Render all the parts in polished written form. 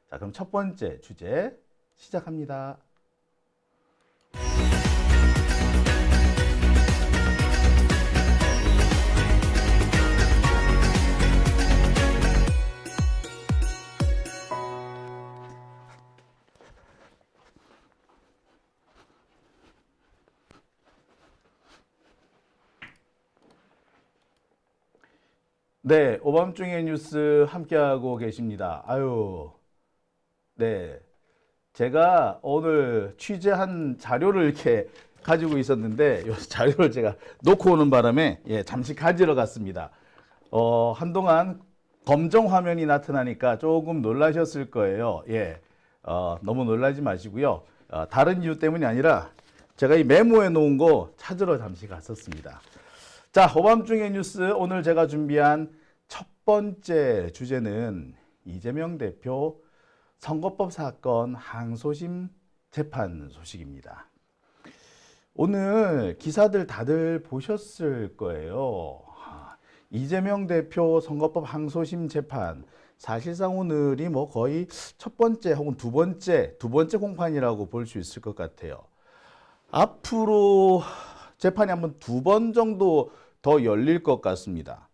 자, 그럼 첫 번째 주제 시작합니다. 네, 오밤중의 뉴스 함께하고 계십니다. 아유, 네. 제가 오늘 취재한 자료를 이렇게 가지고 있었는데, 이 자료를 제가 놓고 오는 바람에, 잠시 가지러 갔습니다. 한동안 검정 화면이 나타나니까 조금 놀라셨을 거예요. 너무 놀라지 마시고요. 다른 이유 때문이 아니라 제가 이 메모해 놓은 거 찾으러 잠시 갔었습니다. 자, 오밤중의 뉴스 오늘 제가 준비한 첫 번째 주제는 이재명 대표 선거법 사건 항소심 재판 소식입니다. 오늘 기사들 다들 보셨을 거예요. 이재명 대표 선거법 항소심 재판, 사실상 오늘이 뭐 거의 첫 번째 혹은 두 번째 공판이라고 볼 수 있을 것 같아요. 앞으로 재판이 한번 두 번 정도 더 열릴 것 같습니다.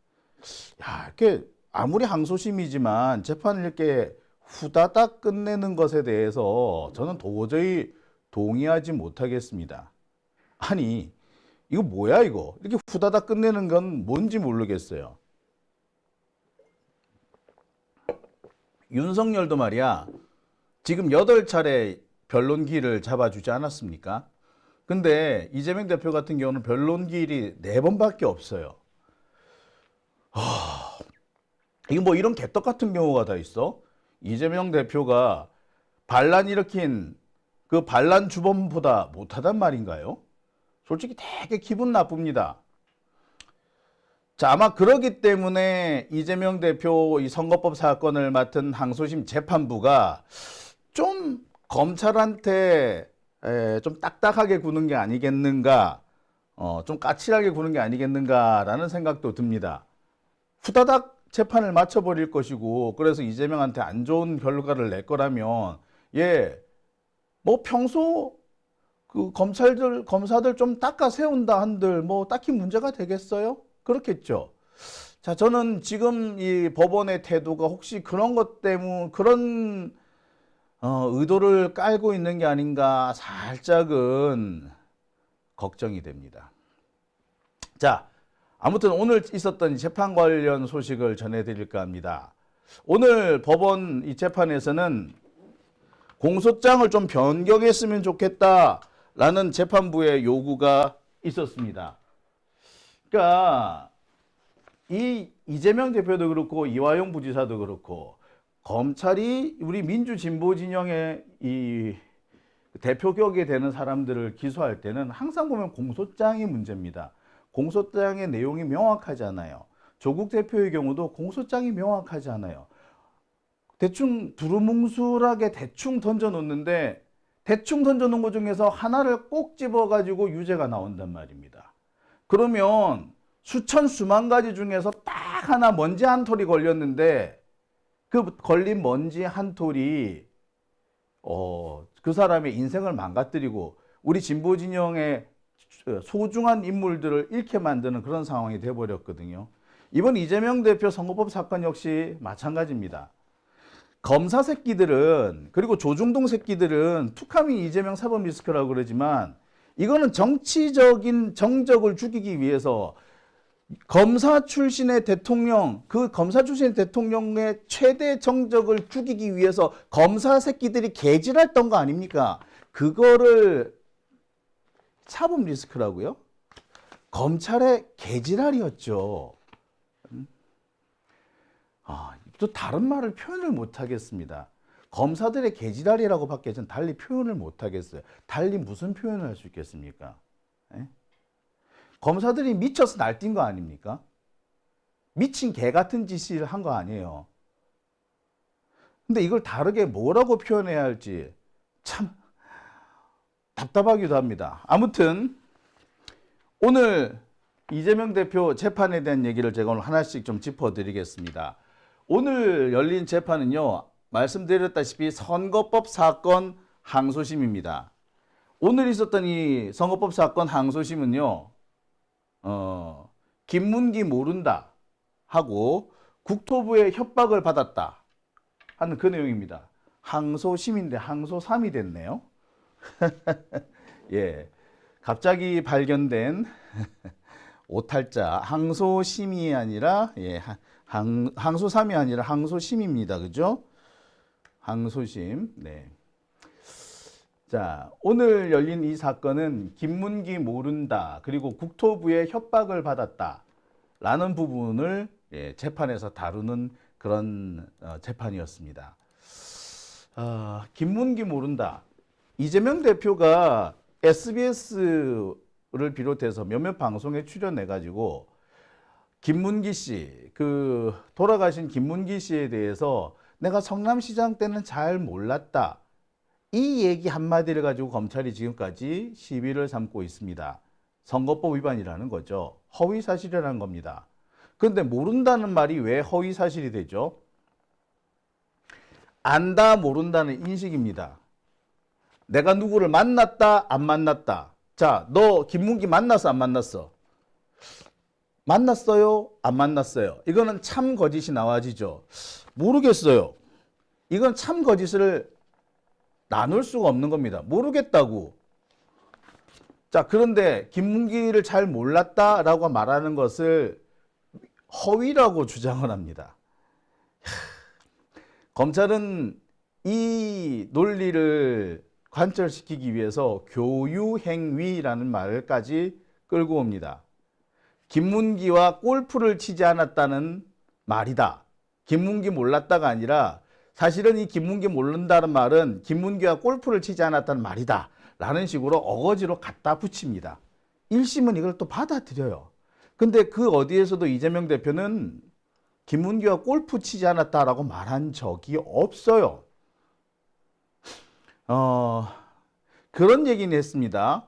이렇게 아무리 항소심이지만 재판을 이렇게 후다닥 끝내는 것에 대해서 저는 도저히 동의하지 못하겠습니다. 아니, 이거 뭐야 이거? 이렇게 후다닥 끝내는 건 뭔지 모르겠어요. 윤석열도 말이야, 지금 8차례 변론기를 잡아주지 않았습니까? 근데 이재명 대표 같은 경우는 변론기일이 4번밖에 없어요. 이거 뭐 이런 개떡 같은 경우가 다 있어? 이재명 대표가 반란 일으킨 그 반란 주범보다 못하단 말인가요? 솔직히 되게 기분 나쁩니다. 자, 아마 그러기 때문에 이재명 대표 이 선거법 사건을 맡은 항소심 재판부가 좀 검찰한테 좀 딱딱하게 구는 게 아니겠는가, 좀 까칠하게 구는 게 아니겠는가라는 생각도 듭니다. 후다닥 재판을 마쳐버릴 것이고, 그래서 이재명한테 안 좋은 결과를 낼 거라면, 뭐 평소 그 검사들 좀 닦아 세운다 한들 뭐 딱히 문제가 되겠어요? 그렇겠죠. 자, 저는 지금 이 법원의 태도가 혹시 그런 것 때문에, 그런 의도를 깔고 있는 게 아닌가 살짝은 걱정이 됩니다. 자, 아무튼 오늘 있었던 재판 관련 소식을 전해드릴까 합니다. 오늘 법원 이 재판에서는 공소장을 좀 변경했으면 좋겠다라는 재판부의 요구가 있었습니다. 그러니까 이 이재명 대표도 그렇고 이화영 부지사도 그렇고 검찰이 우리 민주진보 진영의 이 대표격이 되는 사람들을 기소할 때는 항상 보면 공소장이 문제입니다. 공소장의 내용이 명확하지 않아요. 조국 대표의 경우도 공소장이 명확하지 않아요. 대충 두루뭉술하게 대충 던져놓는데, 대충 던져놓은 것 중에서 하나를 꼭 집어가지고 유죄가 나온단 말입니다. 그러면 수만 가지 중에서 딱 하나 먼지 한 톨이 걸렸는데, 그 걸린 먼지 한 톨이 그 사람의 인생을 망가뜨리고 우리 진보 진영의 소중한 인물들을 잃게 만드는 그런 상황이 돼버렸거든요. 이번 이재명 대표 선거법 사건 역시 마찬가지입니다. 검사 새끼들은, 그리고 조중동 새끼들은 툭하면 이재명 사법 리스크라고 그러지만, 이거는 정치적인 정적을 죽이기 위해서 검사 출신의 대통령, 그 검사 출신의 대통령의 최대 정적을 죽이기 위해서 검사 새끼들이 개질했던 거 아닙니까? 그거를 사법 리스크라고요? 검찰의 개지랄이었죠. 또 다른 말을 표현을 못 하겠습니다. 검사들의 개지랄이라고 밖에 전 달리 표현을 못 하겠어요. 달리 무슨 표현을 할 수 있겠습니까? 검사들이 미쳐서 날뛴 거 아닙니까? 미친 개 같은 짓을 한 거 아니에요. 근데 이걸 다르게 뭐라고 표현해야 할지 참 답답하기도 합니다. 아무튼 오늘 이재명 대표 재판에 대한 얘기를 제가 오늘 하나씩 좀 짚어드리겠습니다. 오늘 열린 재판은요, 말씀드렸다시피 선거법 사건 항소심입니다. 오늘 있었던 이 선거법 사건 항소심은요, 김문기 모른다 하고 국토부의 협박을 받았다 하는 그 내용입니다. 항소심인데 항소삼이 됐네요. 예, 갑자기 발견된 오탈자 항소심이 아니라 항소삼이 아니라 항소심입니다. 그죠? 항소심. 네. 자, 오늘 열린 이 사건은 김문기 모른다 그리고 국토부의 협박을 받았다 라는 부분을 재판에서 다루는 그런 재판이었습니다. 김문기 모른다. 이재명 대표가 SBS를 비롯해서 몇몇 방송에 출연해가지고 김문기 씨, 그 돌아가신 김문기 씨에 대해서 내가 성남시장 때는 잘 몰랐다. 이 얘기 한마디를 가지고 검찰이 지금까지 시비를 삼고 있습니다. 선거법 위반이라는 거죠. 허위사실이라는 겁니다. 그런데 모른다는 말이 왜 허위사실이 되죠? 안다 모른다는 인식입니다. 내가 누구를 만났다 안 만났다. 자, 너 김문기 만났어 안 만났어? 만났어요? 안 만났어요? 이거는 참 거짓이 나와지죠. 모르겠어요. 이건 참 거짓을 나눌 수가 없는 겁니다. 모르겠다고. 자, 그런데 김문기를 잘 몰랐다라고 말하는 것을 허위라고 주장을 합니다. 검찰은 이 논리를 관철시키기 위해서 교유행위라는 말까지 끌고 옵니다. 김문기와 골프를 치지 않았다는 말이다. 김문기 몰랐다가 아니라 사실은 이 김문기 모른다는 말은 김문기와 골프를 치지 않았다는 말이다 라는 식으로 어거지로 갖다 붙입니다. 1심은 이걸 또 받아들여요. 근데 그 어디에서도 이재명 대표는 김문기와 골프 치지 않았다라고 말한 적이 없어요. 그런 얘기는 했습니다.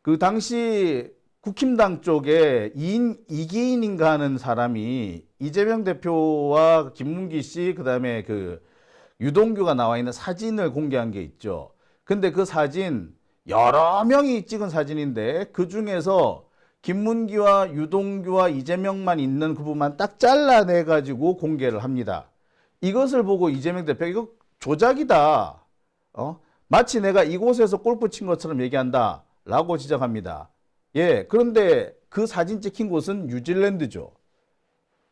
그 당시 국힘당 쪽에 이기인인가 하는 사람이 이재명 대표와 김문기 씨, 그 다음에 그 유동규가 나와 있는 사진을 공개한 게 있죠. 근데 그 사진, 여러 명이 찍은 사진인데 그 중에서 김문기와 유동규와 이재명만 있는 그 부분만 딱 잘라내가지고 공개를 합니다. 이것을 보고 이재명 대표, 이거 조작이다. 마치 내가 이곳에서 골프 친 것처럼 얘기한다. 라고 지적합니다. 예, 그런데 그 사진 찍힌 곳은 뉴질랜드죠.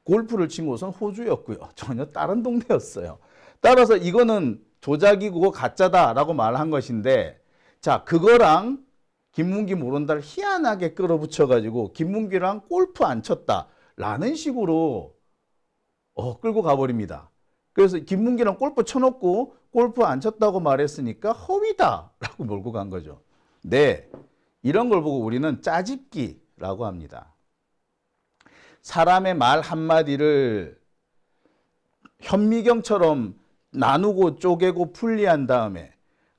골프를 친 곳은 호주였고요. 전혀 다른 동네였어요. 따라서 이거는 조작이고 가짜다라고 말한 것인데, 자, 그거랑 김문기 모른다를 희한하게 끌어붙여가지고 김문기랑 골프 안 쳤다라는 식으로 끌고 가버립니다. 그래서 김문기랑 골프 쳐놓고 골프 안 쳤다고 말했으니까 허위다라고 몰고 간 거죠. 네, 이런 걸 보고 우리는 짜집기라고 합니다. 사람의 말 한마디를 현미경처럼 나누고 쪼개고 분리한 다음에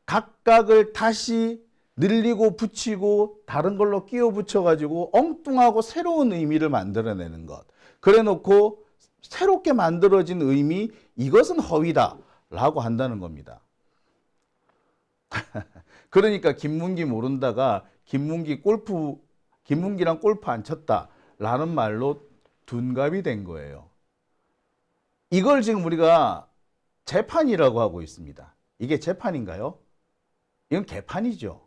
각각을 다시 늘리고 붙이고 다른 걸로 끼워 붙여가지고 엉뚱하고 새로운 의미를 만들어내는 것. 그래 놓고 새롭게 만들어진 의미, 이것은 허위다라고 한다는 겁니다. 그러니까 김문기 모른다가 김문기랑 골프 안 쳤다라는 말로 둔갑이 된 거예요. 이걸 지금 우리가 재판이라고 하고 있습니다. 이게 재판인가요? 이건 개판이죠.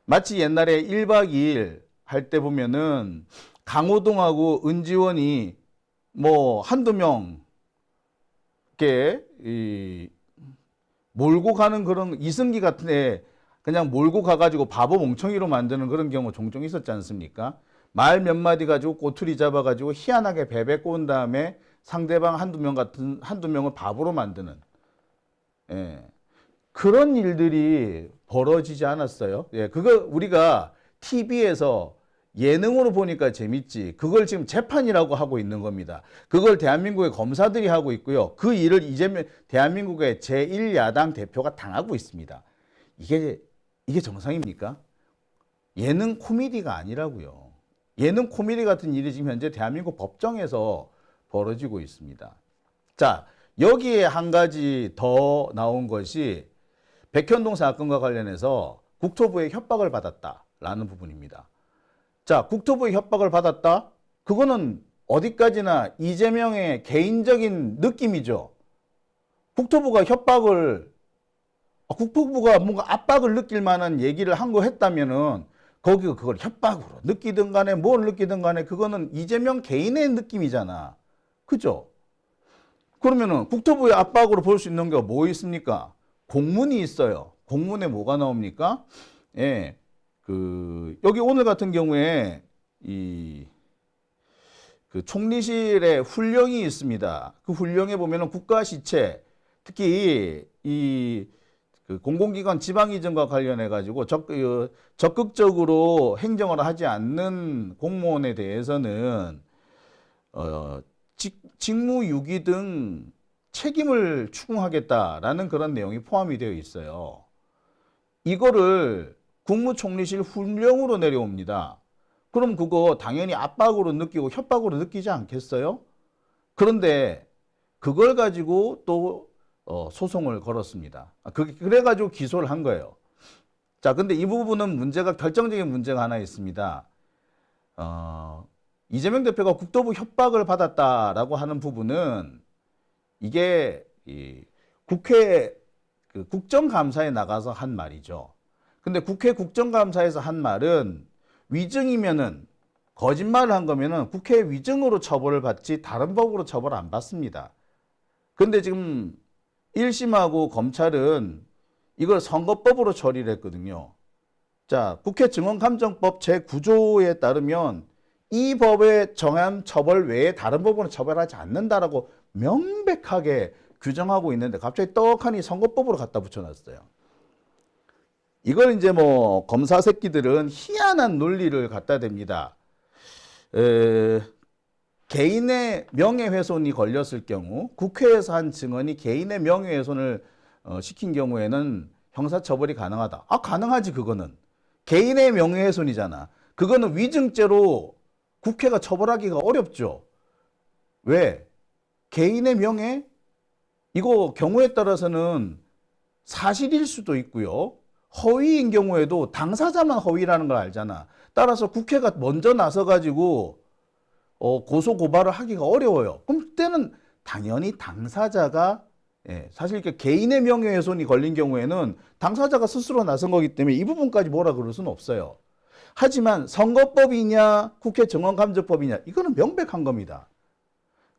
마치 옛날에 1박 2일 할 때 보면은 강호동하고 은지원이 뭐 한두 명 이렇게 몰고 가는 그런 이승기 같은 애 그냥 몰고 가가지고 바보 멍청이로 만드는 그런 경우 종종 있었지 않습니까? 말 몇 마디 가지고 꼬투리 잡아가지고 희한하게 베베 꼬은 다음에 상대방 한두 명을 바보로 만드는, 예, 그런 일들이 벌어지지 않았어요. 예, 그거 우리가 TV에서 예능으로 보니까 재밌지. 그걸 지금 재판이라고 하고 있는 겁니다. 그걸 대한민국의 검사들이 하고 있고요. 그 일을 이재명 대한민국의 제1야당 대표가 당하고 있습니다. 이게 정상입니까? 예능 코미디가 아니라고요. 예능 코미디 같은 일이 지금 현재 대한민국 법정에서 벌어지고 있습니다. 자, 여기에 한 가지 더 나온 것이 백현동 사건과 관련해서 국토부의 협박을 받았다라는 부분입니다. 자, 국토부의 협박을 받았다? 그거는 어디까지나 이재명의 개인적인 느낌이죠. 국토부가 국토부가 뭔가 압박을 느낄 만한 얘기를 한 거 했다면은 거기가 그걸 협박으로 느끼든 간에 뭘 느끼든 간에 그거는 이재명 개인의 느낌이잖아. 그죠? 그러면은 국토부의 압박으로 볼 수 있는 게 뭐 있습니까? 공문이 있어요. 공문에 뭐가 나옵니까? 예. 여기 오늘 같은 경우에 그 총리실에 훈령이 있습니다. 그 훈령에 보면은 국가 시체, 특히 그 공공기관 지방 이전과 관련해 가지고 적극적으로 행정을 하지 않는 공무원에 대해서는 직무유기 등 책임을 추궁하겠다라는 그런 내용이 포함이 되어 있어요. 이거를 국무총리실 훈령으로 내려옵니다. 그럼 그거 당연히 압박으로 느끼고 협박으로 느끼지 않겠어요? 그런데 그걸 가지고 또 소송을 걸었습니다. 그래가지고 기소를 한 거예요. 자, 근데 이 부분은 결정적인 문제가 하나 있습니다. 이재명 대표가 국토부 협박을 받았다라고 하는 부분은 이게 국회 국정감사에 나가서 한 말이죠. 근데 국회 국정감사에서 한 말은 위증이면은 거짓말을 한 거면은 국회 위증으로 처벌을 받지 다른 법으로 처벌 안 받습니다. 근데 지금 1심하고 검찰은 이걸 선거법으로 처리를 했거든요. 자, 국회 증언감정법 제9조에 따르면 이 법에 정한 처벌 외에 다른 법으로 처벌하지 않는다라고 명백하게 규정하고 있는데 갑자기 떡하니 선거법으로 갖다 붙여놨어요. 이걸 이제 뭐 검사 새끼들은 희한한 논리를 갖다 댑니다. 개인의 명예훼손이 걸렸을 경우 국회에서 한 증언이 개인의 명예훼손을 시킨 경우에는 형사처벌이 가능하다. 가능하지. 그거는 개인의 명예훼손이잖아. 그거는 위증죄로 국회가 처벌하기가 어렵죠. 왜? 개인의 명예? 이거 경우에 따라서는 사실일 수도 있고요. 허위인 경우에도 당사자만 허위라는 걸 알잖아. 따라서 국회가 먼저 나서가지고 고소 고발을 하기가 어려워요. 그럼 그때는 당연히 당사자가 사실 이렇게 개인의 명예훼손이 걸린 경우에는 당사자가 스스로 나선 거기 때문에 이 부분까지 뭐라 그럴 수는 없어요. 하지만 선거법이냐 국회 증언감정법이냐 이거는 명백한 겁니다.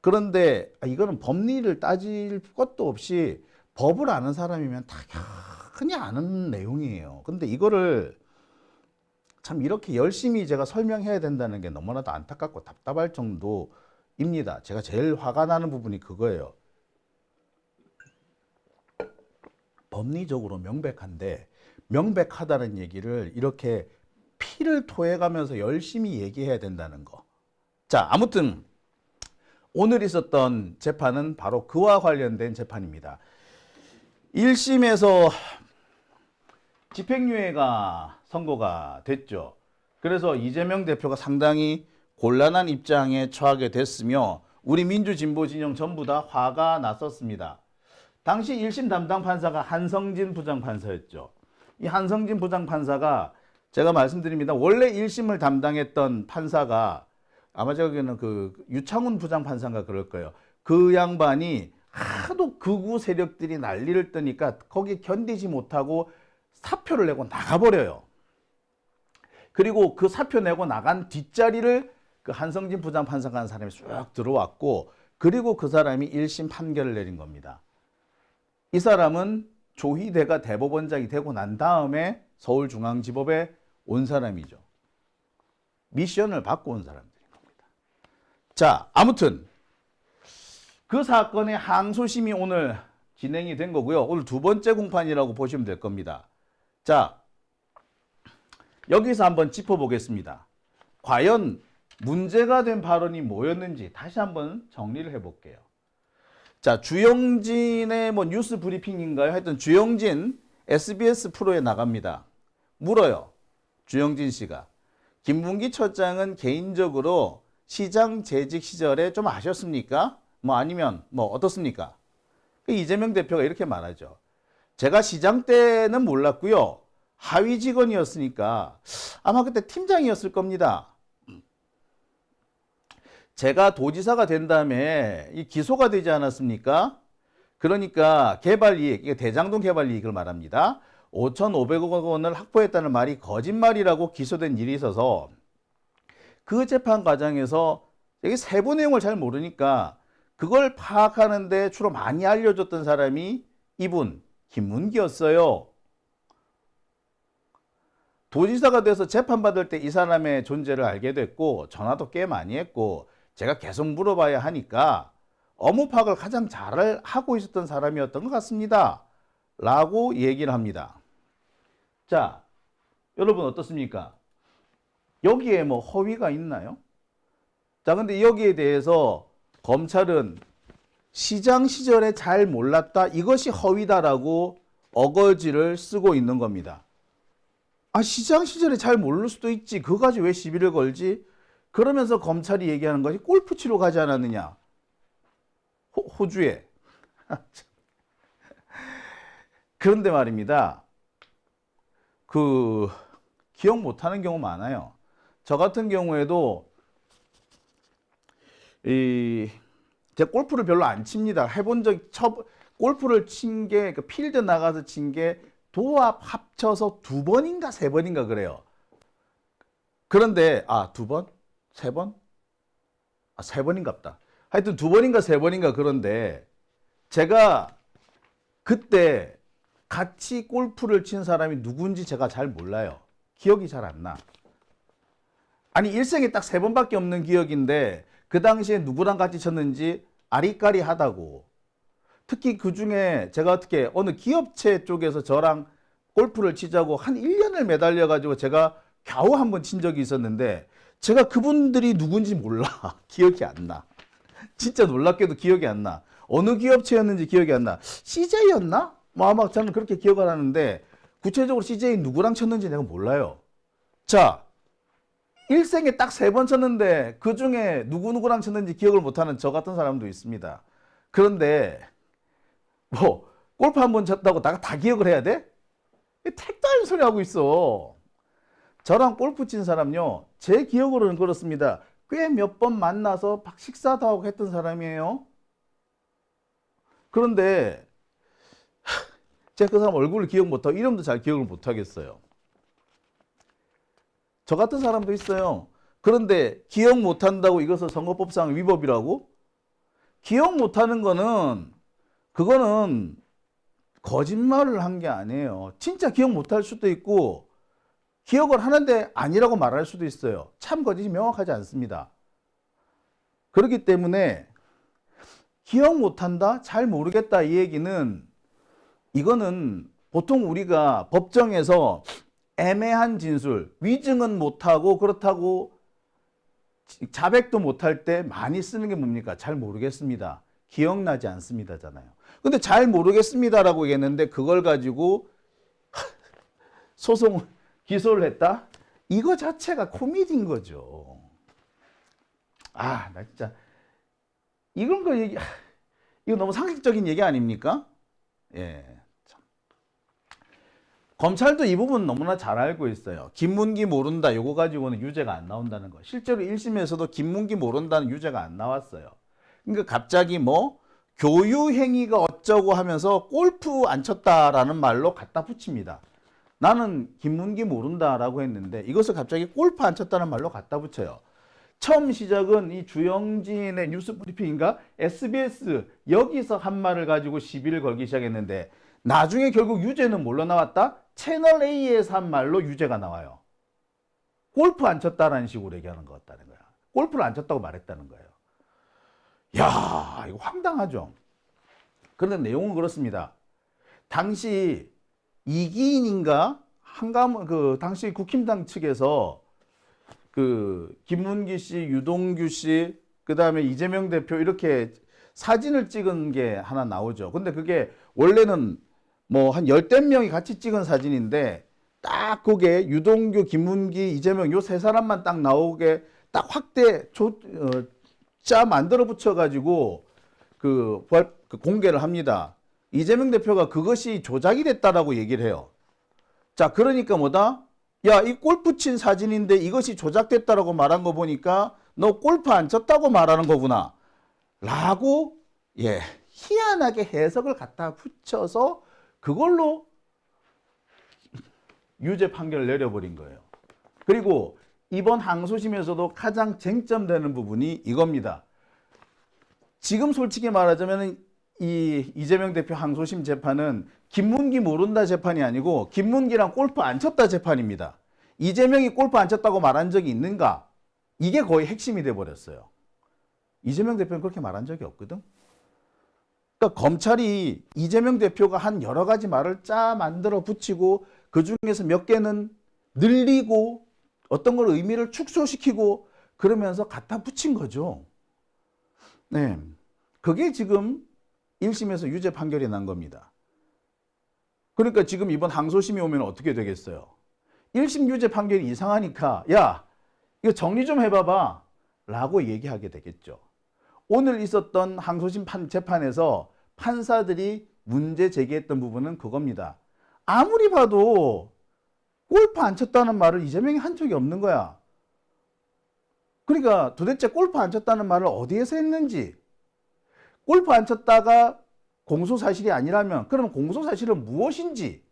그런데 이거는 법리를 따질 것도 없이 법을 아는 사람이면 당연히 아는 내용이에요. 근데 이거를 참 이렇게 열심히 제가 설명해야 된다는 게 너무나도 안타깝고 답답할 정도입니다. 제가 제일 화가 나는 부분이 그거예요. 법리적으로 명백한데 명백하다는 얘기를 이렇게 피를 토해가면서 열심히 얘기해야 된다는 거. 자, 아무튼 오늘 있었던 재판은 바로 그와 관련된 재판입니다. 1심에서 집행유예가 선고가 됐죠. 그래서 이재명 대표가 상당히 곤란한 입장에 처하게 됐으며 우리 민주진보 진영 전부 다 화가 났었습니다. 당시 1심 담당 판사가 한성진 부장판사였죠. 이 한성진 부장판사가 제가 말씀드립니다. 원래 1심을 담당했던 판사가 아마 저기는 그 유창훈 부장판사인가 그럴 거예요. 그 양반이 하도 극우 세력들이 난리를 뜨니까 거기 견디지 못하고 사표를 내고 나가버려요. 그리고 그 사표 내고 나간 뒷자리를 그 한성진 부장판사가 한 사람이 쑥 들어왔고 그리고 그 사람이 1심 판결을 내린 겁니다. 이 사람은 조희대가 대법원장이 되고 난 다음에 서울중앙지법에 온 사람이죠. 미션을 받고 온 사람들인 겁니다. 자, 아무튼 그 사건의 항소심이 오늘 진행이 된 거고요. 오늘 두 번째 공판이라고 보시면 될 겁니다. 자, 여기서 한번 짚어보겠습니다. 과연 문제가 된 발언이 뭐였는지 다시 한번 정리를 해볼게요. 자, 주영진의 뭐 뉴스 브리핑인가요? 하여튼 주영진 SBS 프로에 나갑니다. 물어요. 주영진 씨가. 김문기 처장은 개인적으로 시장 재직 시절에 좀 아셨습니까? 뭐 아니면 뭐 어떻습니까? 이재명 대표가 이렇게 말하죠. 제가 시장 때는 몰랐고요. 하위 직원이었으니까 아마 그때 팀장이었을 겁니다. 제가 도지사가 된 다음에 이 기소가 되지 않았습니까? 그러니까 개발이익, 이게 대장동 개발이익을 말합니다. 5,500억 원을 확보했다는 말이 거짓말이라고 기소된 일이 있어서 그 재판 과정에서 여기 세부 내용을 잘 모르니까 그걸 파악하는데 주로 많이 알려줬던 사람이 이분 김문기였어요. 도지사가 돼서 재판받을 때 이 사람의 존재를 알게 됐고 전화도 꽤 많이 했고 제가 계속 물어봐야 하니까 업무 파악을 가장 잘 하고 있었던 사람이었던 것 같습니다. 라고 얘기를 합니다. 자, 여러분 어떻습니까? 여기에 뭐 허위가 있나요? 자, 근데 여기에 대해서 검찰은 시장 시절에 잘 몰랐다, 이것이 허위다라고 어거지를 쓰고 있는 겁니다. 아, 시장 시절에 잘 모를 수도 있지. 그거 가지고 왜 시비를 걸지? 그러면서 검찰이 얘기하는 것이 골프 치러 가지 않았느냐. 호주에. 그런데 말입니다. 기억 못하는 경우 많아요. 저 같은 경우에도 제가 골프를 별로 안 칩니다. 골프를 친 게, 필드 나가서 친 게 도합 합쳐서 2번인가 3번인가 그래요. 그런데, 2번? 3번? 3번인갑다. 하여튼 2번인가 3번인가 그런데 제가 그때 같이 골프를 친 사람이 누군지 제가 잘 몰라요. 기억이 잘 안 나. 아니, 일생에 딱 3번밖에 없는 기억인데 그 당시에 누구랑 같이 쳤는지 아리까리하다고. 특히 그 중에 제가 어떻게 어느 기업체 쪽에서 저랑 골프를 치자고 한 1년을 매달려가지고 제가 겨우 한 번 친 적이 있었는데 제가 그분들이 누군지 몰라. 기억이 안 나. 진짜 놀랍게도 기억이 안 나. 어느 기업체였는지 기억이 안 나. CJ였나? 뭐 아마 저는 그렇게 기억을 하는데 구체적으로 CJ 누구랑 쳤는지 내가 몰라요. 자, 일생에 딱 3번 쳤는데 그 중에 누구랑 쳤는지 기억을 못하는 저 같은 사람도 있습니다. 그런데 뭐 골프 한 번 쳤다고 다 기억을 해야 돼? 택도 아닌 소리 하고 있어. 저랑 골프 친 사람요, 제 기억으로는 그렇습니다. 꽤 몇 번 만나서 식사도 하고 했던 사람이에요. 그런데 제가 그 사람 얼굴을 기억 못하고 이름도 잘 기억을 못하겠어요. 저 같은 사람도 있어요. 그런데 기억 못한다고 이것을 선거법상 위법이라고? 기억 못하는 거는 그거는 거짓말을 한 게 아니에요. 진짜 기억 못할 수도 있고 기억을 하는데 아니라고 말할 수도 있어요. 참 거짓이 명확하지 않습니다. 그렇기 때문에 기억 못한다, 잘 모르겠다 이 얘기는 이거는 보통 우리가 법정에서 애매한 진술, 위증은 못하고 그렇다고 자백도 못할 때 많이 쓰는 게 뭡니까? 잘 모르겠습니다. 기억나지 않습니다잖아요. 근데 잘 모르겠습니다라고 얘기했는데 그걸 가지고 기소를 했다? 이거 자체가 코미디인 거죠. 나 진짜 이거 너무 상식적인 얘기 아닙니까? 예. 참. 검찰도 이 부분 너무나 잘 알고 있어요. 김문기 모른다, 요거 가지고는 유죄가 안 나온다는 거. 실제로 1심에서도 김문기 모른다는 유죄가 안 나왔어요. 그러니까 갑자기 뭐 교유 행위가 어쩌고 하면서 골프 안 쳤다라는 말로 갖다 붙입니다. 나는 김문기 모른다라고 했는데 이것을 갑자기 골프 안 쳤다는 말로 갖다 붙여요. 처음 시작은 이 주영진의 뉴스 브리핑인가? SBS 여기서 한 말을 가지고 시비를 걸기 시작했는데 나중에 결국 유죄는 뭘로 나왔다? 채널 A에서 한 말로 유죄가 나와요. 골프 안 쳤다라는 식으로 얘기하는 것 같다는 거야. 골프를 안 쳤다고 말했다는 거예요. 야, 이거 황당하죠. 그런데 내용은 그렇습니다. 당시 이기인인가 당시 국힘당 측에서 김문기 씨, 유동규 씨, 그 다음에 이재명 대표 이렇게 사진을 찍은 게 하나 나오죠. 근데 그게 원래는 뭐 한 10대 명이 같이 찍은 사진인데 딱 그게 유동규, 김문기, 이재명 요 세 사람만 딱 나오게 딱 만들어 붙여가지고 공개를 합니다. 이재명 대표가 그것이 조작이 됐다라고 얘기를 해요. 자, 그러니까 뭐다? 야, 이 골프 친 사진인데 이것이 조작됐다라고 말한 거 보니까 너 골프 안 쳤다고 말하는 거구나. 라고, 예, 희한하게 해석을 갖다 붙여서 그걸로 유죄 판결을 내려버린 거예요. 그리고 이번 항소심에서도 가장 쟁점되는 부분이 이겁니다. 지금 솔직히 말하자면 이 이재명 대표 항소심 재판은 김문기 모른다 재판이 아니고 김문기랑 골프 안 쳤다 재판입니다. 이재명이 골프 안 쳤다고 말한 적이 있는가? 이게 거의 핵심이 돼버렸어요. 이재명 대표는 그렇게 말한 적이 없거든. 그러니까 검찰이 이재명 대표가 한 여러 가지 말을 짜 만들어 붙이고 그 중에서 몇 개는 늘리고 어떤 걸 의미를 축소시키고 그러면서 갖다 붙인 거죠. 네, 그게 지금 1심에서 유죄 판결이 난 겁니다. 그러니까 지금 이번 항소심이 오면 어떻게 되겠어요? 1심 유죄 판결이 이상하니까 야, 이거 정리 좀 해봐봐 라고 얘기하게 되겠죠. 오늘 있었던 항소심 재판에서 판사들이 문제 제기했던 부분은 그겁니다. 아무리 봐도 골프 안 쳤다는 말을 이재명이 한 적이 없는 거야. 그러니까 도대체 골프 안 쳤다는 말을 어디에서 했는지, 골프 안 쳤다가 공소사실이 아니라면 그러면 공소사실은 무엇인지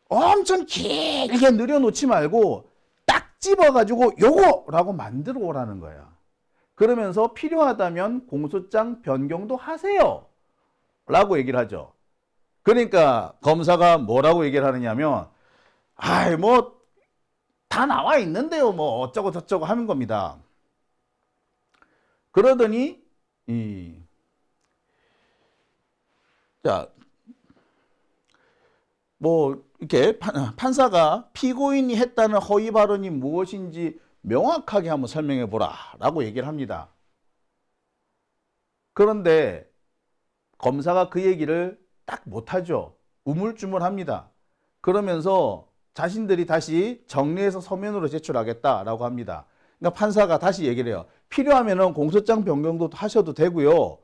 엄청 길게 늘여놓지 말고 딱 집어가지고 요거라고 만들어 오라는 거야. 그러면서 필요하다면 공소장 변경도 하세요 라고 얘기를 하죠. 그러니까 검사가 뭐라고 얘기를 하느냐면 아이 뭐 다 나와 있는데요 뭐 어쩌고 저쩌고 하는 겁니다. 그러더니 자, 뭐 이렇게 판사가 피고인이 했다는 허위 발언이 무엇인지 명확하게 한번 설명해 보라 라고 얘기를 합니다. 그런데 검사가 그 얘기를 딱 못하죠. 우물쭈물합니다. 그러면서 자신들이 다시 정리해서 서면으로 제출하겠다라고 합니다. 그러니까 판사가 다시 얘기를 해요. 필요하면 공소장 변경도 하셔도 되고요.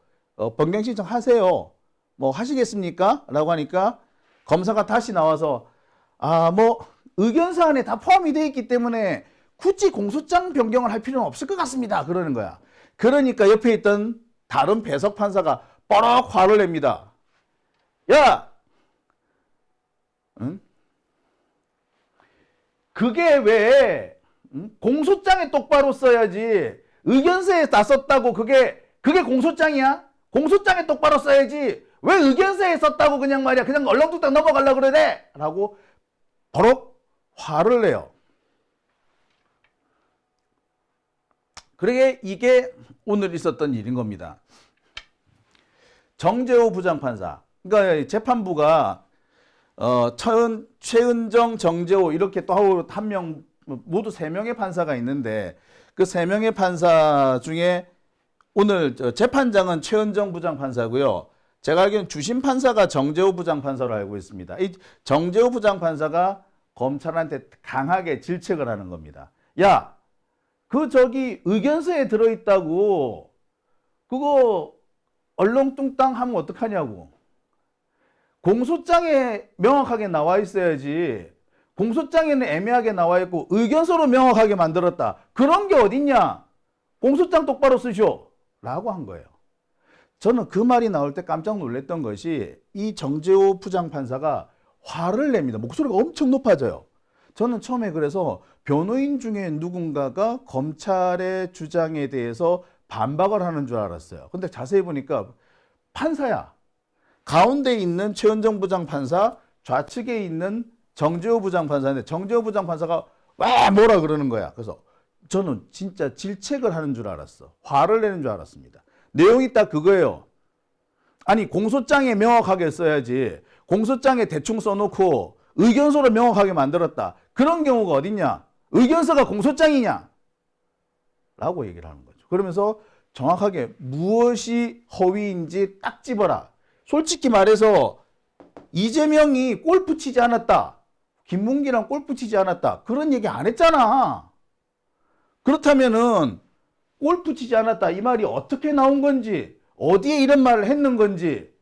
변경 신청하세요. 뭐 하시겠습니까? 라고 하니까 검사가 다시 나와서 뭐 의견사안에 다 포함이 되어 있기 때문에 굳이 공소장 변경을 할 필요는 없을 것 같습니다. 그러는 거야. 그러니까 옆에 있던 다른 배석 판사가 뻐럭 화를 냅니다. 야! 응? 그게 왜 공소장에 똑바로 써야지 의견서에 다 썼다고 그게 공소장이야? 공소장에 똑바로 써야지 왜 의견서에 썼다고 그냥 말이야 그냥 얼렁뚱땅 넘어가려고 그래 라고 버럭 화를 내요. 그러게 이게 오늘 있었던 일인 겁니다. 정재호 부장판사, 그러니까 재판부가 최은정, 정재호 이렇게 또 한 명 모두 3명의 판사가 있는데 그 3명의 판사 중에 오늘 재판장은 최은정 부장판사고요. 제가 알기로는 주심 판사가 정재호 부장판사로 알고 있습니다. 이 정재호 부장판사가 검찰한테 강하게 질책을 하는 겁니다. 야, 그 저기 의견서에 들어있다고 그거 얼렁뚱땅 하면 어떡하냐고. 공소장에 명확하게 나와 있어야지. 공소장에는 애매하게 나와 있고 의견서로 명확하게 만들었다. 그런 게 어딨냐. 공소장 똑바로 쓰쇼. 라고 한 거예요. 저는 그 말이 나올 때 깜짝 놀랐던 것이 이 정재호 부장판사가 화를 냅니다. 목소리가 엄청 높아져요. 저는 처음에 그래서 변호인 중에 누군가가 검찰의 주장에 대해서 반박을 하는 줄 알았어요. 근데 자세히 보니까 판사야. 가운데 있는 최은정 부장판사, 좌측에 있는 정재호 부장판사인데 정재호 부장판사가 왜 뭐라 그러는 거야. 그래서 저는 진짜 질책을 하는 줄 알았어. 화를 내는 줄 알았습니다. 내용이 딱 그거예요. 아니 공소장에 명확하게 써야지. 공소장에 대충 써놓고 의견서로 명확하게 만들었다. 그런 경우가 어딨냐. 의견서가 공소장이냐. 라고 얘기를 하는 거죠. 그러면서 정확하게 무엇이 허위인지 딱 집어라. 솔직히 말해서 이재명이 골프 치지 않았다. 김문기랑 골프 치지 않았다. 그런 얘기 안 했잖아. 그렇다면은 골프 치지 않았다. 이 말이 어떻게 나온 건지, 어디에 이런 말을 했는 건지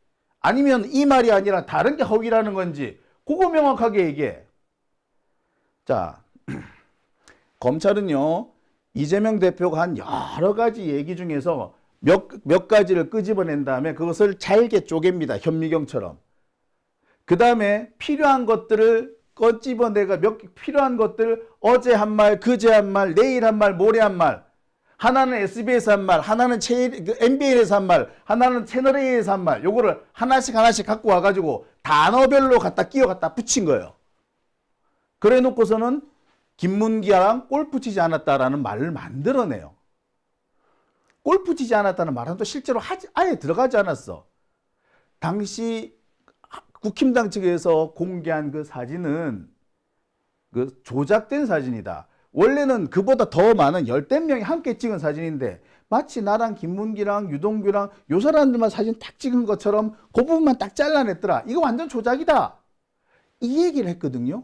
아니면 이 말이 아니라 다른 게 허위라는 건지 그거 명확하게 얘기해. 자, 검찰은요, 이재명 대표가 한 여러 가지 얘기 중에서 몇 가지를 끄집어낸 다음에 그것을 잘게 쪼갭니다. 현미경처럼. 그 다음에 필요한 것들을 꺼집어내가 필요한 것들 어제 한 말, 그제 한 말, 내일 한 말, 모레 한 말. 하나는 SBS 한 말, 하나는 MBN에서 한 말, 하나는 채널A에서 한 말. 요거를 하나씩 갖고 와가지고 단어별로 갖다 붙인 거예요. 그래 놓고서는 김문기랑 골프 치지 않았다라는 말을 만들어내요. 골프 치지 않았다는 말은 또 실제로 아예 들어가지 않았어. 당시 국힘당 측에서 공개한 그 사진은 그 조작된 사진이다. 원래는 그보다 더 많은 열댓 명이 함께 찍은 사진인데 마치 나랑 김문기랑 유동규랑 요 사람들만 사진 딱 찍은 것처럼 그 부분만 딱 잘라냈더라. 이거 완전 조작이다. 이 얘기를 했거든요.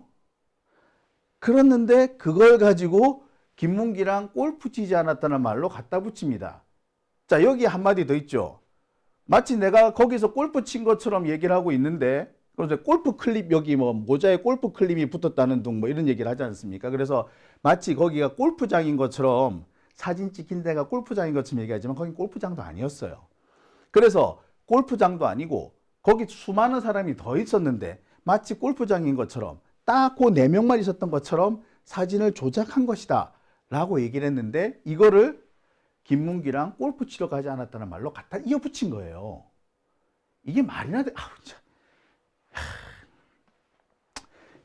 그랬는데 그걸 가지고 김문기랑 골프 치지 않았다는 말로 갖다 붙입니다. 자, 여기 한마디 더 있죠. 마치 내가 거기서 골프 친 것처럼 얘기를 하고 있는데, 그래서 골프 클립 여기 뭐 모자에 골프 클립이 붙었다는 둥 뭐 이런 얘기를 하지 않습니까? 그래서 마치 거기가 골프장인 것처럼 사진 찍힌 데가 골프장인 것처럼 얘기하지만 거긴 골프장도 아니었어요. 그래서 골프장도 아니고 거기 수많은 사람이 더 있었는데 마치 골프장인 것처럼 딱 그 4명만 있었던 것처럼 사진을 조작한 것이다 라고 얘기를 했는데 이거를 김문기랑 골프 치러 가지 않았다는 말로 갖다 이어붙인 거예요. 이게 말이나 돼. 아우, 참.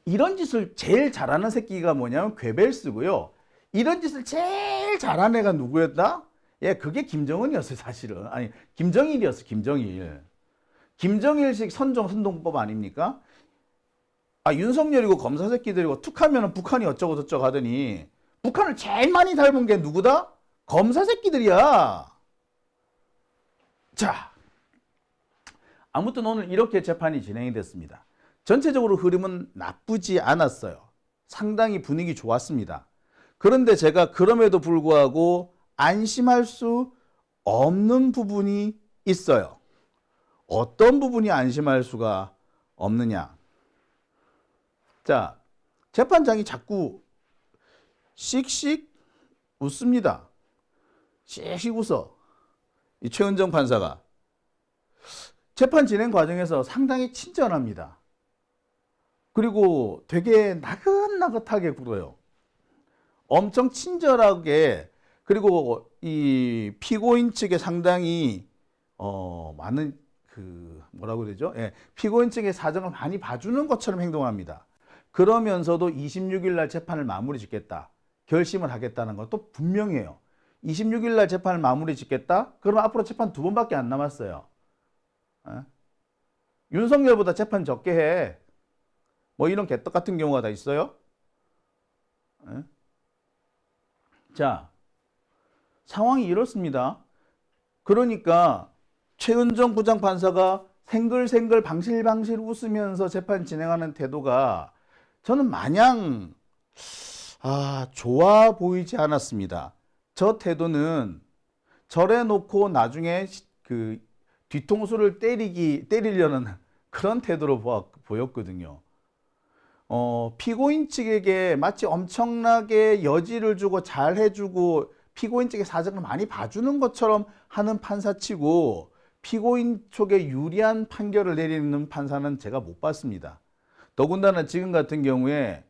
이런 짓을 제일 잘하는 새끼가 뭐냐면 괴벨스고요. 이런 짓을 제일 잘하는 애가 누구였다? 예, 그게 김정은이었어요, 사실은. 아니, 김정일이었어, 김정일. 김정일식 선동법 아닙니까? 아, 윤석열이고 검사 새끼들이고 툭하면 북한이 어쩌고 저쩌고 하더니 북한을 제일 많이 닮은 게 누구다? 검사 새끼들이야. 자, 아무튼 오늘 이렇게 재판이 진행이 됐습니다. 전체적으로 흐름은 나쁘지 않았어요. 상당히 분위기 좋았습니다. 그런데 제가 그럼에도 불구하고 안심할 수 없는 부분이 있어요. 어떤 부분이 안심할 수가 없느냐. 자, 재판장이 자꾸 씩씩 웃습니다. 씩씩 웃어. 이 최은정 판사가. 재판 진행 과정에서 상당히 친절합니다. 그리고 되게 나긋나긋하게 굴어요. 엄청 친절하게. 그리고 이 피고인 측에 상당히 많은 뭐라고 그러죠? 예, 피고인 측의 사정을 많이 봐주는 것처럼 행동합니다. 그러면서도 26일 날 재판을 마무리 짓겠다. 결심을 하겠다는 것도 분명해요. 26일 날 재판을 마무리 짓겠다? 그러면 앞으로 재판 2번밖에 안 남았어요. 윤석열보다 재판 적게 해. 뭐 이런 개떡 같은 경우가 다 있어요. 자, 상황이 이렇습니다. 그러니까 최은정 부장판사가 생글생글 방실방실 웃으면서 재판 진행하는 태도가 저는 마냥 좋아 보이지 않았습니다. 저 태도는 저래 놓고 나중에 그 뒤통수를 때리려는 그런 태도로 보였거든요. 피고인 측에게 마치 엄청나게 여지를 주고 잘 해주고 피고인 측의 사정을 많이 봐주는 것처럼 하는 판사치고 피고인 쪽에 유리한 판결을 내리는 판사는 제가 못 봤습니다. 더군다나 지금 같은 경우에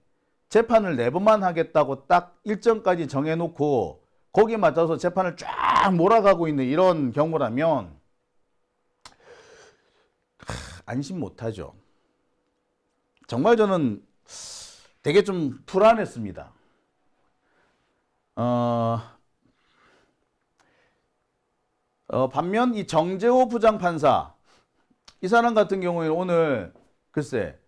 재판을 4번만 하겠다고 딱 일정까지 정해놓고 거기에 맞춰서 재판을 쫙 몰아가고 있는 이런 경우라면 안심 못하죠. 정말 저는 되게 좀 불안했습니다. 반면 이 정재호 부장판사, 이 사람 같은 경우에는 오늘 글쎄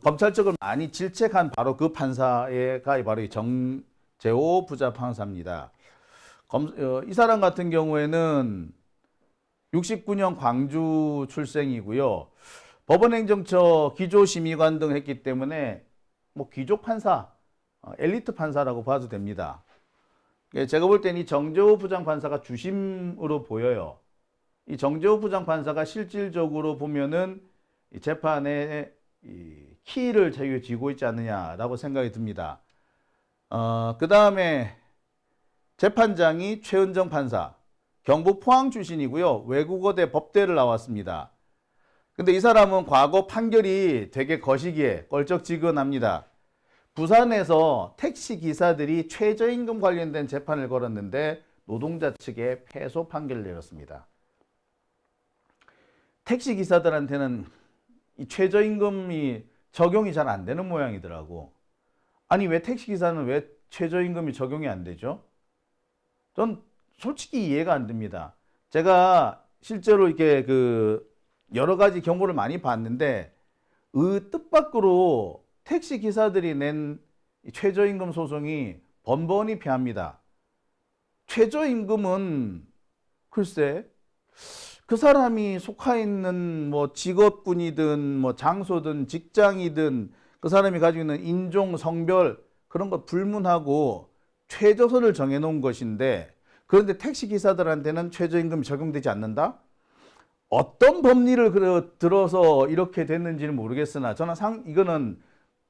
검찰 측을 많이 질책한 바로 그 판사가 바로 이 정재호 부장판사입니다. 이 사람 같은 경우에는 69년 광주 출생이고요. 법원행정처 기조심의관 등 했기 때문에 뭐 귀족 판사, 엘리트 판사라고 봐도 됩니다. 제가 볼 때는 이 정재호 부장판사가 주심으로 보여요. 이 정재호 부장판사가 실질적으로 보면은 이 재판의 이 키를 쥐고 있지 않느냐라고 생각이 듭니다. 그 다음에 재판장이 최은정 판사, 경북 포항 출신이고요. 외국어대 법대를 나왔습니다. 근데 이 사람은 과거 판결이 되게 거시기에 껄쩍지근합니다. 부산에서 택시 기사들이 최저임금 관련된 재판을 걸었는데 노동자 측에 패소 판결을 내렸습니다. 택시 기사들한테는 이 최저임금이 적용이 잘 안 되는 모양이더라고. 아니 왜 택시 기사는 왜 최저임금이 적용이 안 되죠? 전 솔직히 이해가 안 됩니다. 제가 실제로 이렇게 여러 가지 경고를 많이 봤는데 뜻밖으로 택시 기사들이 낸 최저임금 소송이 번번이 패합니다. 최저임금은 글쎄 그 사람이 속해 있는 뭐 직업군이든 뭐 장소든 직장이든 그 사람이 가지고 있는 인종, 성별 그런 거 불문하고 최저선을 정해놓은 것인데 그런데 택시 기사들한테는 최저임금이 적용되지 않는다? 어떤 법리를 들어서 이렇게 됐는지는 모르겠으나 저는 이거는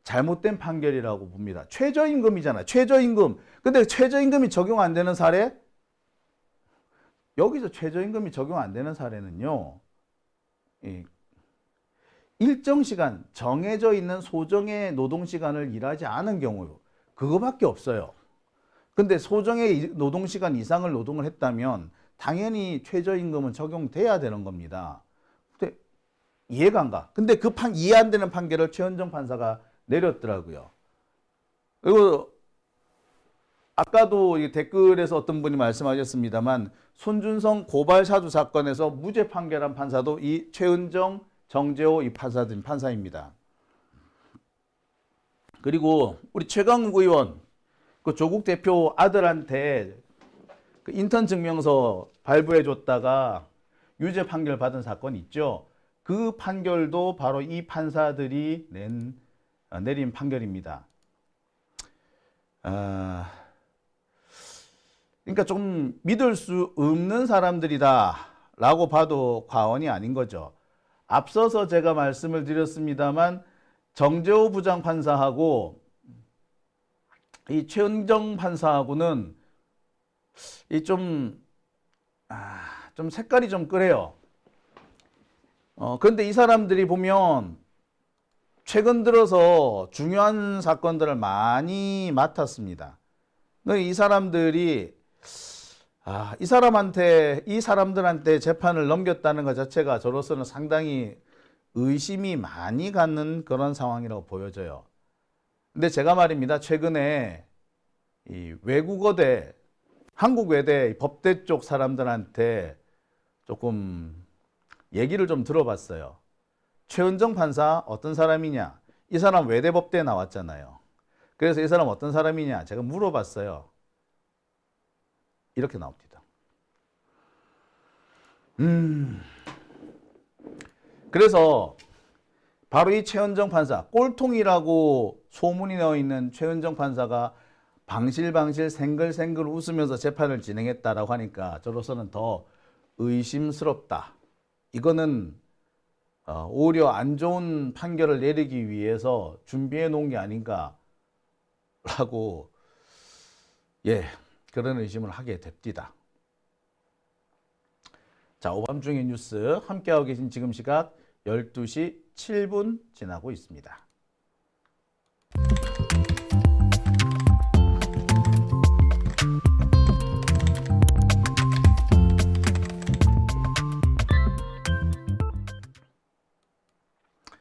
잘못된 판결이라고 봅니다. 최저임금이잖아. 최저임금. 근데 최저임금이 적용 안 되는 사례? 여기서 최저임금이 적용 안 되는 사례는요. 일정 시간 정해져 있는 소정의 노동시간을 일하지 않은 경우 그거밖에 없어요. 근데 소정의 노동시간 이상을 노동을 했다면 당연히 최저임금은 적용돼야 되는 겁니다. 근데 이해가 안 가. 근데 이해 안 되는 판결을 최은정 판사가 내렸더라고요. 그리고 아까도 댓글에서 어떤 분이 말씀하셨습니다만 손준성 고발 사주 사건에서 무죄 판결한 판사도 이 최은정, 정재호 이 판사입니다. 그리고 우리 최강욱 의원 그 조국 대표 아들한테 그 인턴 증명서 발부해 줬다가 유죄 판결 받은 사건 있죠. 그 판결도 바로 이 판사들이 내린 판결입니다. 그러니까 좀 믿을 수 없는 사람들이다 라고 봐도 과언이 아닌 거죠. 앞서서 제가 말씀을 드렸습니다만 정재호 부장판사하고 이 최은정 판사하고는 좀 색깔이 좀 그래요. 그런데 이 사람들이 보면 최근 들어서 중요한 사건들을 많이 맡았습니다. 이 사람들이 이 사람들한테 재판을 넘겼다는 것 자체가 저로서는 상당히 의심이 많이 갖는 그런 상황이라고 보여져요. 근데 제가 말입니다. 최근에 이 외국어대, 한국외대 법대 쪽 사람들한테 조금 얘기를 좀 들어봤어요. 최은정 판사 어떤 사람이냐? 이 사람 외대법대 나왔잖아요. 그래서 이 사람 어떤 사람이냐? 제가 물어봤어요. 이렇게 나옵니다. 그래서 바로 이 최은정 판사, 꼴통이라고 소문이 나와 있는 최은정 판사가 방실방실 생글생글 웃으면서 재판을 진행했다라고 하니까 저로서는 더 의심스럽다. 이거는 오히려 안 좋은 판결을 내리기 위해서 준비해 놓은 게 아닌가라고 그런 의심을 하게 됩니다. 자, 오밤중의 뉴스 함께하고 계신 지금 시각 12시 7분 지나고 있습니다.